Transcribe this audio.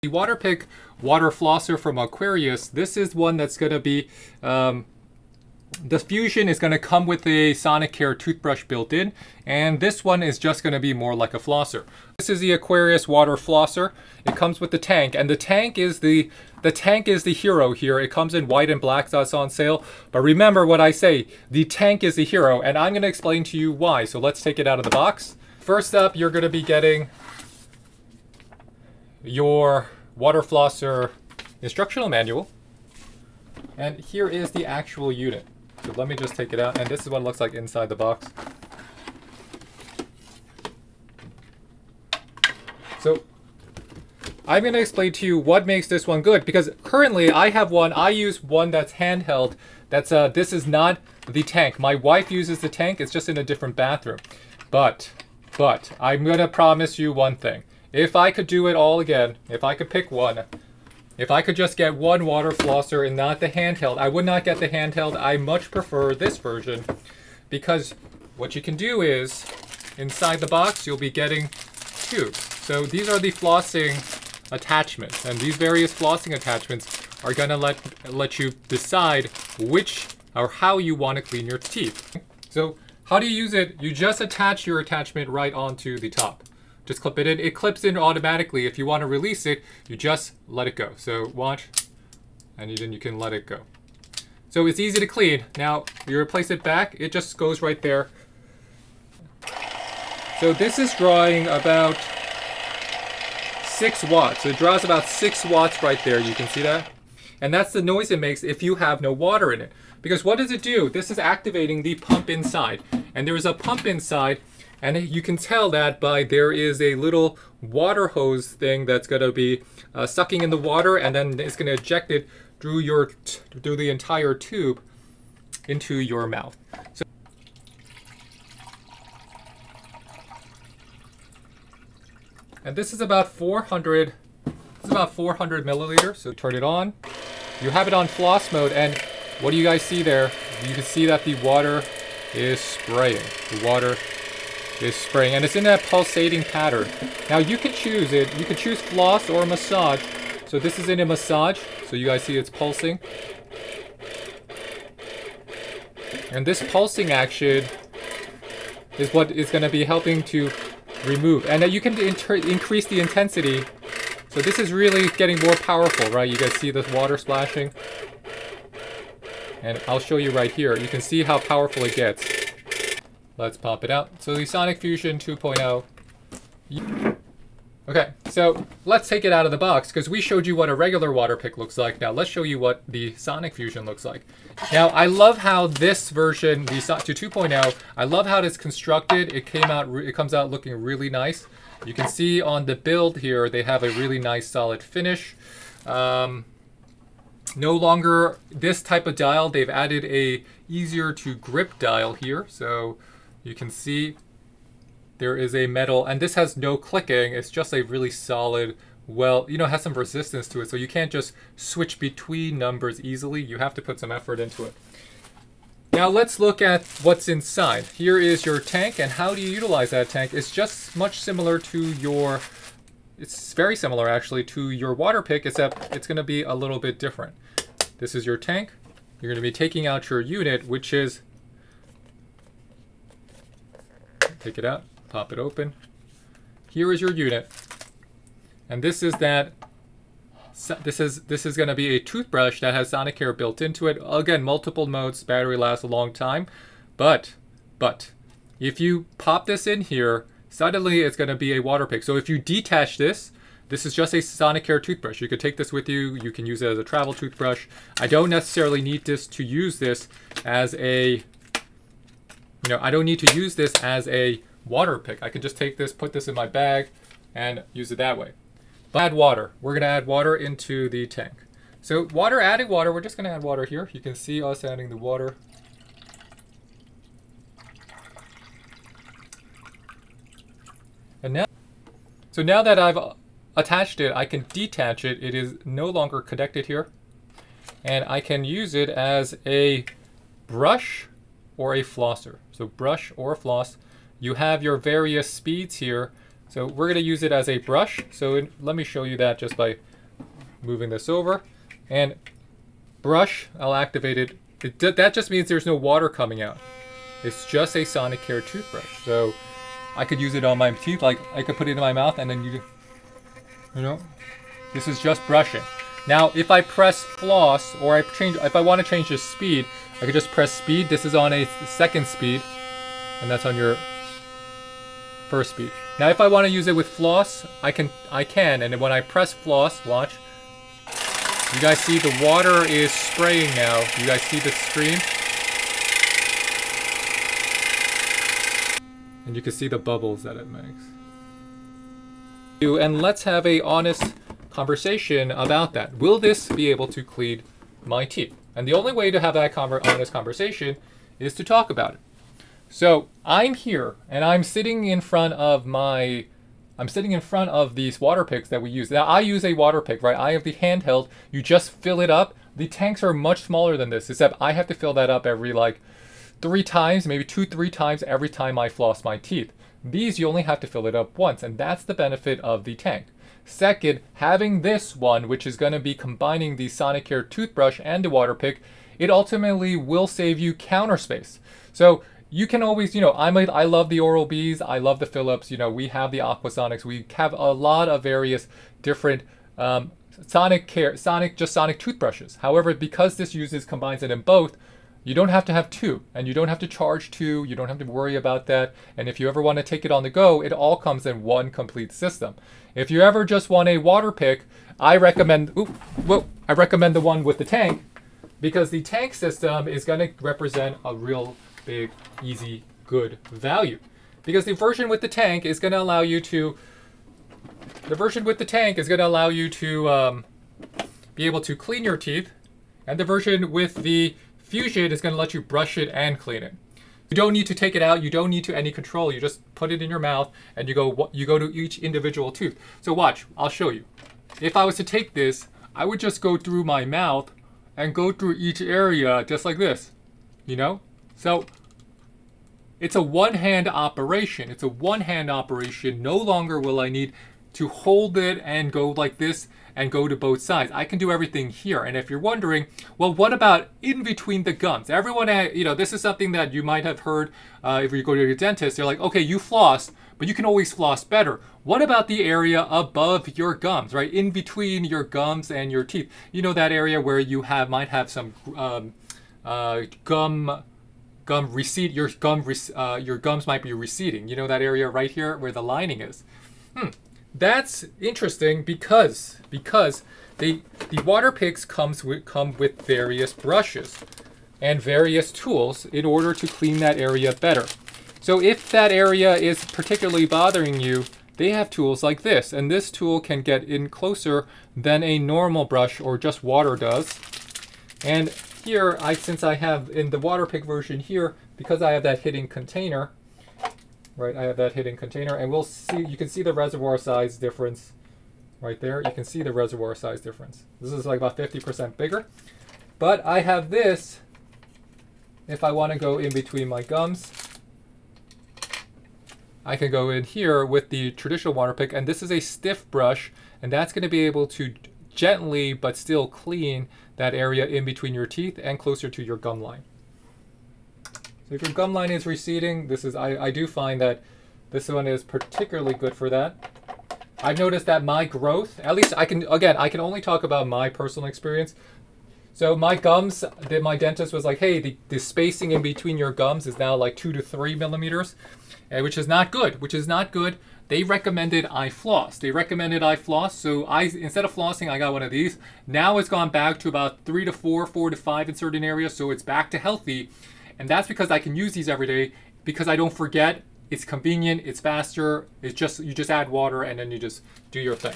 The Waterpik Water Flosser from Aquarius, this is one that's going to be, the Fusion is going to come with a Sonicare toothbrush built in, and this one is just going to be more like a flosser. This is the Aquarius Water Flosser. It comes with the tank, and the tank is the hero here. It comes in white and black, so it's on sale. But remember what I say, the tank is the hero, and I'm going to explain to you why. So let's take it out of the box. First up, you're going to be getting your water flosser instructional manual, and here is the actual unit. So let me just take it out, and this is what it looks like inside the box. So I'm going to explain to you what makes this one good, because currently I have one, I use one that's handheld. That's this is not the tank. My wife uses the tank, it's just in a different bathroom. But I'm going to promise you one thing. If I could do it all again, if I could pick one, if I could just get one water flosser and not the handheld, I would not get the handheld. I much prefer this version, because what you can do is, inside the box, you'll be getting two. So these are the flossing attachments, and these various flossing attachments are going to let you decide which or how you want to clean your teeth. So how do you use it? You just attach your attachment right onto the top. Just clip it in. It clips in automatically. If you want to release it, you just let it go. So watch, and then you can let it go. So it's easy to clean. Now you replace it back, it just goes right there. So this is drawing about 6 watts. So it draws about 6 watts right there. You can see that? And that's the noise it makes if you have no water in it. Because what does it do? This is activating the pump inside. And there is a pump inside, and you can tell that by there is a little water hose thing that's going to be sucking in the water, and then it's going to eject it through the entire tube into your mouth. So, and this is about 400 milliliters. So turn it on. You have it on floss mode, and what do you guys see there? You can see that the water is spraying. The water is spraying, and it's in that pulsating pattern. Now you can choose it. You can choose floss or massage. So this is in a massage. So you guys see it's pulsing. And this pulsing action is what is going to be helping to remove. And you can increase the intensity. So this is really getting more powerful, right? You guys see the water splashing? And I'll show you right here. You can see how powerful it gets. Let's pop it out. So the Sonic Fusion 2.0. Okay, so let's take it out of the box, because we showed you what a regular Waterpik looks like. Now let's show you what the Sonic Fusion looks like. Now I love how this version, the 2.0, I love how it's constructed. It comes out looking really nice. You can see on the build here, they have a really nice solid finish. No longer this type of dial. They've added a easier to grip dial here. So you can see there is a metal, and this has no clicking. It's just a really solid, well, you know, it has some resistance to it. So you can't just switch between numbers easily. You have to put some effort into it. Now let's look at what's inside. Here is your tank, and how do you utilize that tank? It's just much similar to your, it's very similar actually to your Waterpik, except it's going to be a little bit different. This is your tank. You're going to be taking out your unit, which is, take it out, pop it open. Here is your unit, and this is that. This is going to be a toothbrush that has Sonicare built into it. Again, multiple modes. Battery lasts a long time, but if you pop this in here, suddenly it's going to be a Waterpik. So if you detach this. This is just a Sonicare toothbrush. You could take this with you. You can use it as a travel toothbrush. I don't necessarily need this to use this as a, you know, I don't need to use this as a Waterpik. I can just take this, put this in my bag, and use it that way. But add water. We're going to add water into the tank. So adding water, we're just going to add water here. You can see us adding the water. And now that I've attached it, I can detach it. It is no longer connected here. And I can use it as a brush or a flosser. So brush or floss. You have your various speeds here. So we're going to use it as a brush. So let me show you that just by moving this over. And brush, I'll activate it. That just means there's no water coming out. It's just a Sonicare toothbrush. So I could use it on my teeth, like I could put it in my mouth and then you know, this is just brushing. Now, if I press floss or if I want to change the speed, I could just press speed. This is on a second speed, and that's on your first speed. Now, if I want to use it with floss, I can, and then when I press floss, watch, you guys see the water is spraying now. You guys see the stream? And you can see the bubbles that it makes. And let's have a honest conversation about that. Will this be able to clean my teeth? And the only way to have that honest conversation is to talk about it. So I'm here and I'm sitting in front of these Waterpiks that we use. Now I use a Waterpik, right? I have the handheld. You just fill it up. The tanks are much smaller than this, except I have to fill that up every like 3 times, maybe 2-3 times every time I floss my teeth. These you only have to fill it up once, and that's the benefit of the tank. Second, having this one, which is going to be combining the Sonicare toothbrush and the Waterpik, it ultimately will save you counter space. So you can always, you know, I love the Oral-B's, I love the Philips, you know, we have the Aquasonics, we have a lot of various different Sonic toothbrushes. However, because this combines it in both, you don't have to have 2, and you don't have to charge 2, you don't have to worry about that, and if you ever want to take it on the go, it all comes in one complete system. If you ever just want a Waterpik, I recommend the one with the tank, because the tank system is going to represent a real big, easy, good value. Because the version with the tank is going to allow you to, be able to clean your teeth, and the version with the Fusion is going to let you brush it and clean it. You don't need to take it out. You don't need to any control. You just put it in your mouth and you go to each individual tooth. So watch, I'll show you. If I was to take this, I would just go through my mouth and go through each area just like this, you know? So it's a one-hand operation. It's a one-hand operation. No longer will I need to hold it and go like this and go to both sides. I can do everything here. And if you're wondering, well, what about in between the gums? Everyone, you know, this is something that you might have heard if you go to your dentist. They're like, okay, you floss, but you can always floss better. What about the area above your gums, right? In between your gums and your teeth. You know, that area where you might have some gum recede, your gums might be receding. You know, that area right here where the lining is. That's interesting because the Waterpiks come with various brushes and various tools in order to clean that area better. So if that area is particularly bothering you, they have tools like this, and this tool can get in closer than a normal brush or just water does. And here, since I have in the Waterpik version here, because I have that hidden container, right, I have that hidden container, and we'll see, you can see the reservoir size difference right there. You can see the reservoir size difference. This is like about 50% bigger. But I have this, if I want to go in between my gums, I can go in here with the traditional Waterpik, and this is a stiff brush, and that's going to be able to gently but still clean that area in between your teeth and closer to your gum line. So if your gum line is receding, this is, I do find that this one is particularly good for that. I've noticed that my growth, at least I can only talk about my personal experience. So my gums, my dentist was like, hey, the spacing in between your gums is now like 2 to 3 millimeters, which is not good. They recommended I floss. So instead of flossing, I got one of these. Now it's gone back to about 3 to 4, 4 to 5 in certain areas, so it's back to healthy. And that's because I can use these every day, because I don't forget. It's convenient, it's faster, you just add water and then you just do your thing.